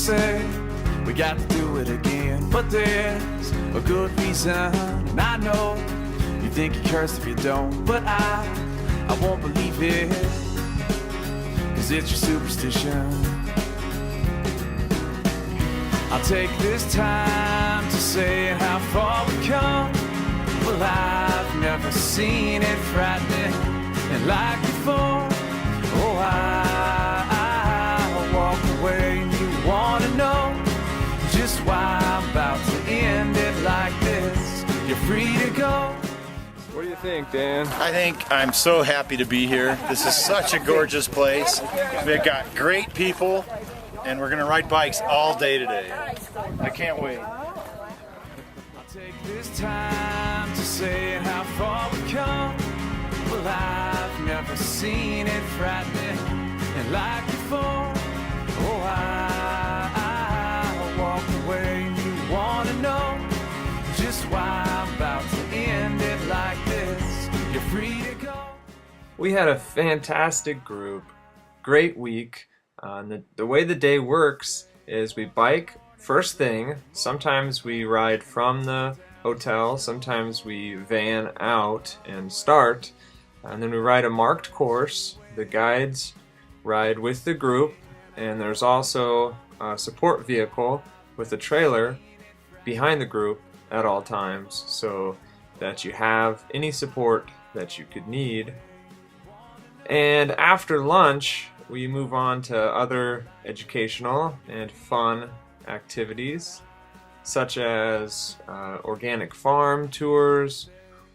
say we got to do it again, but there's a good reason, and I know you think you're cursed if you don't, but I won't believe it, cause it's your superstition. I'll take this time to say how far we've come. Well, I've never seen it frightening and like before. Oh, I walk away and you wanna know just why I'm about to end it like this. You're free to go. What do you think, Dan? I think I'm so happy to be here. This is such a gorgeous place. We've got great people, and we're gonna ride bikes all day today. I can't wait. I'll take this time to say how far we've come. Well, I've never seen it frightening and like before. Oh, I walk away and you wanna know just why I'm about to end it like this. You're free to go. We had a fantastic group, great week. The way the day works is we bike first thing. Sometimes we ride from the hotel, sometimes we van out and start, and then we ride a marked course. The guides ride with the group, and there's also a support vehicle with a trailer behind the group at all times so that you have any support that you could need. And after lunch, we move on to other educational and fun activities, such as organic farm tours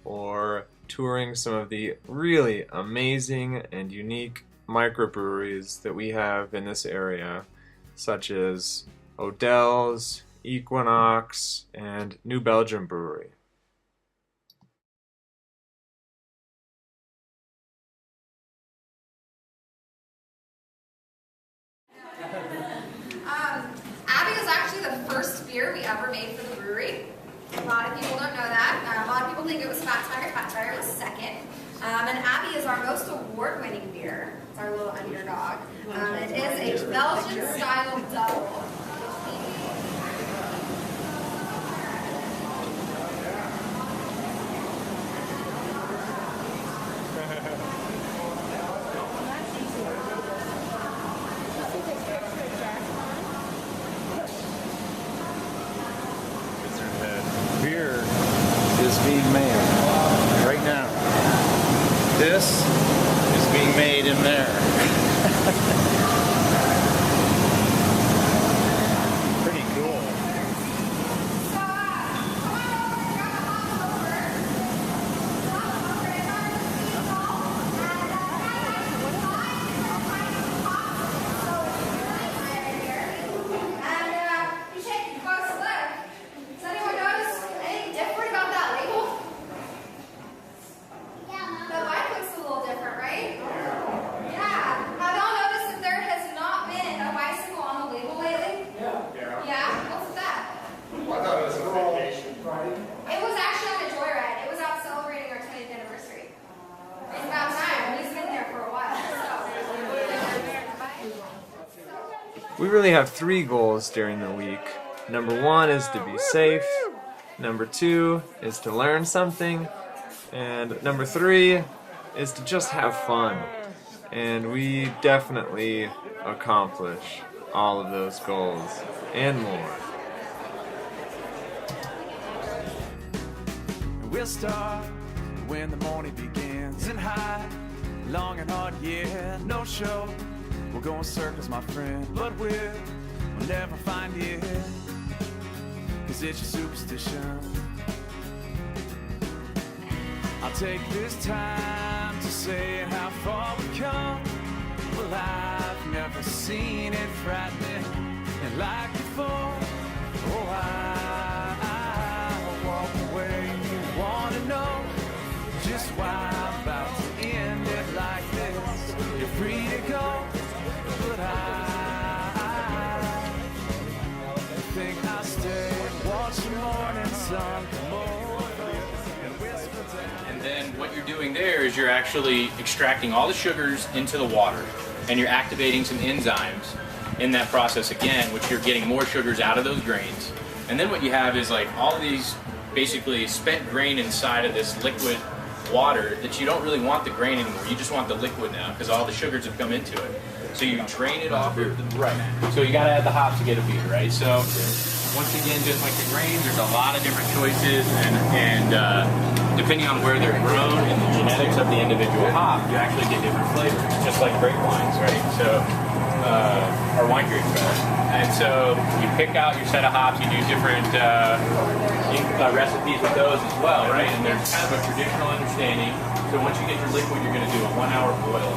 or touring some of the really amazing and unique microbreweries that we have in this area, such as Odell's, Equinox, and New Belgium Brewery. Abby was actually the first beer we ever made for the brewery. A lot of people don't know that. A lot of people think it was Fat Tire. Fat Tire was second. And Abby is our most award-winning beer. It's our little underdog. It is a Belgian-style double. Beer is being made right now. This is being made in there. Pretty cool. We really have three goals during the week. Number one is to be safe. Number two is to learn something. And number three is to just have fun. And we definitely accomplish all of those goals and more. We'll start when the morning begins, and high, long and hard, yeah, no show. We'll go in circles, my friend, but we'll never find it, cause it's your superstition. I'll take this time to say how far we've come. Well, I've never seen it frightening and like before. Oh, I walk away and you wanna know just why I'm about to end it like this. You're free to go, but I think I'll stay and watch the morning sun come over and whisper down. And then what you're doing there is you're actually extracting all the sugars into the water, and you're activating some enzymes in that process again, which you're getting more sugars out of those grains. And then what you have is like all of these basically spent grain inside of this liquid water that you don't really want the grain anymore. You just want the liquid now because all the sugars have come into it. So you drain it off of the, right. So you got to add the hops to get a beer, right? So once again, just like the grains, there's a lot of different choices, and depending on where they're grown and the genetics of the individual hop, you actually get different flavors, just like grape wines, right? So, or wine grapes, rather. And so you pick out your set of hops, you do different recipes with those as well, right? And there's kind of a traditional understanding. So once you get your liquid, you're going to do a 1 hour boil.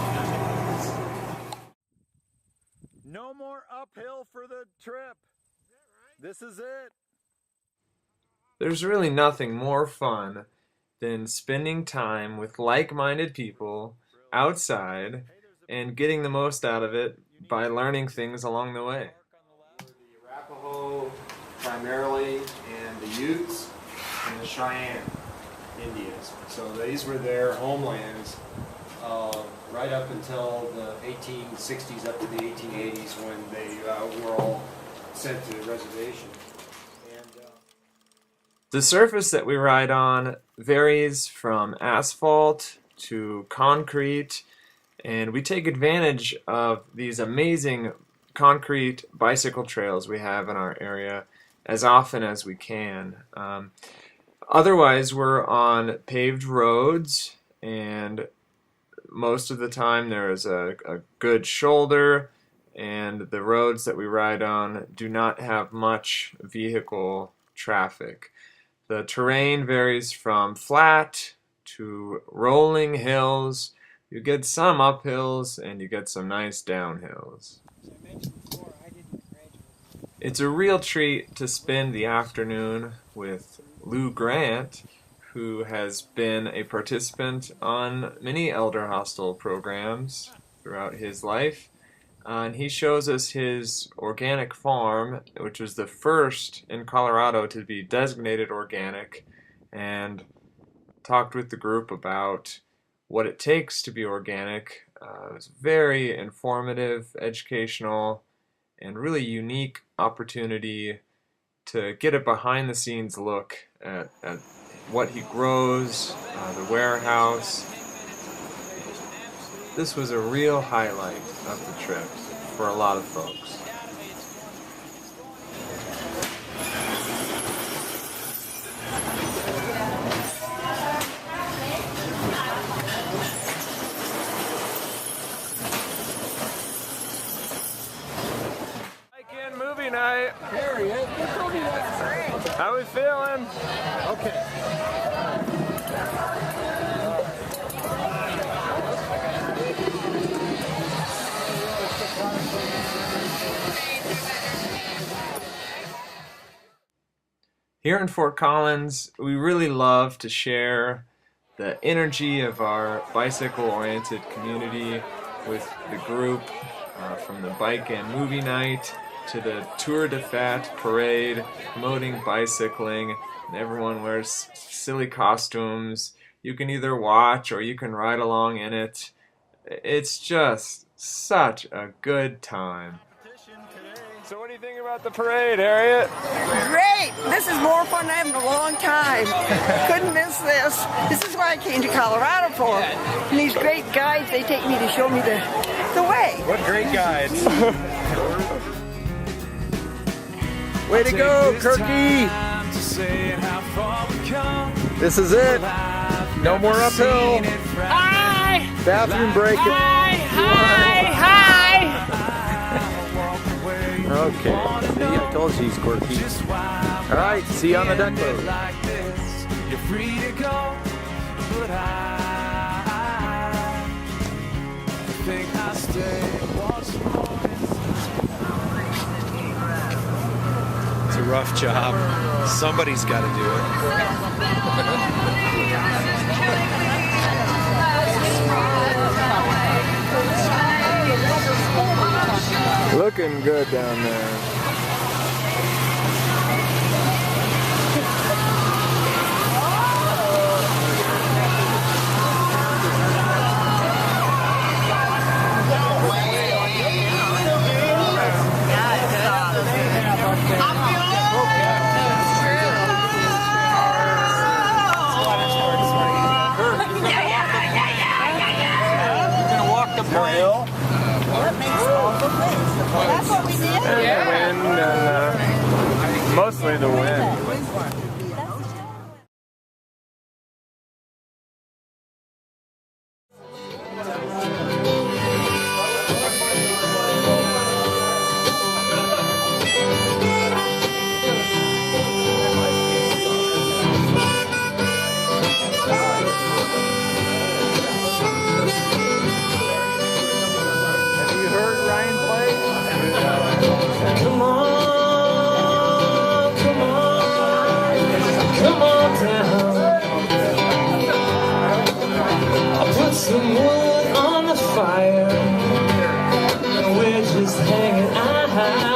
No more uphill for the trip. This is it. There's really nothing more fun than spending time with like-minded people outside and getting the most out of it by learning things along the way. The Arapaho primarily, and the Utes and the Cheyenne Indians. So these were their homelands right up until the 1860s, up to the 1880s, when they were all sent to the reservation. The surface that we ride on varies from asphalt to concrete, and we take advantage of these amazing concrete bicycle trails we have in our area as often as we can. Otherwise, we're on paved roads, and most of the time there is a good shoulder, and the roads that we ride on do not have much vehicle traffic. The terrain varies from flat to rolling hills. You get some uphills and you get some nice downhills. It's a real treat to spend the afternoon with Lou Grant, who has been a participant on many elder hostel programs throughout his life. And he shows us his organic farm, which was the first in Colorado to be designated organic, and talked with the group about what it takes to be organic. It was very informative, educational, and really unique opportunity to get a behind-the-scenes look at what he grows, the warehouse. This was a real highlight of the trip for a lot of folks. Weekend movie night. How we feeling? Okay. Here in Fort Collins, we really love to share the energy of our bicycle-oriented community with the group, from the bike and movie night to the Tour de Fête parade promoting bicycling, and everyone wears silly costumes. You can either watch or you can ride along in it. It's just such a good time. So what do you think about the parade, Harriet? Great! This is more fun than I've had in a long time. Couldn't miss this. This is why I came to Colorado for. And these great guides, they take me to show me the way. What great guides. Way to go, Kirky! This is it. No more uphill. Hi! Bathroom break. Hi! Hi! Hi! Okay. See, I told you he's quirky. All right, see you on the deck boat. You're free to go, but I think I'll stay once more. It's a rough job. Somebody's got to do it. Looking good down there. come on down. I'll put some wood on the fire, and we're just hanging out.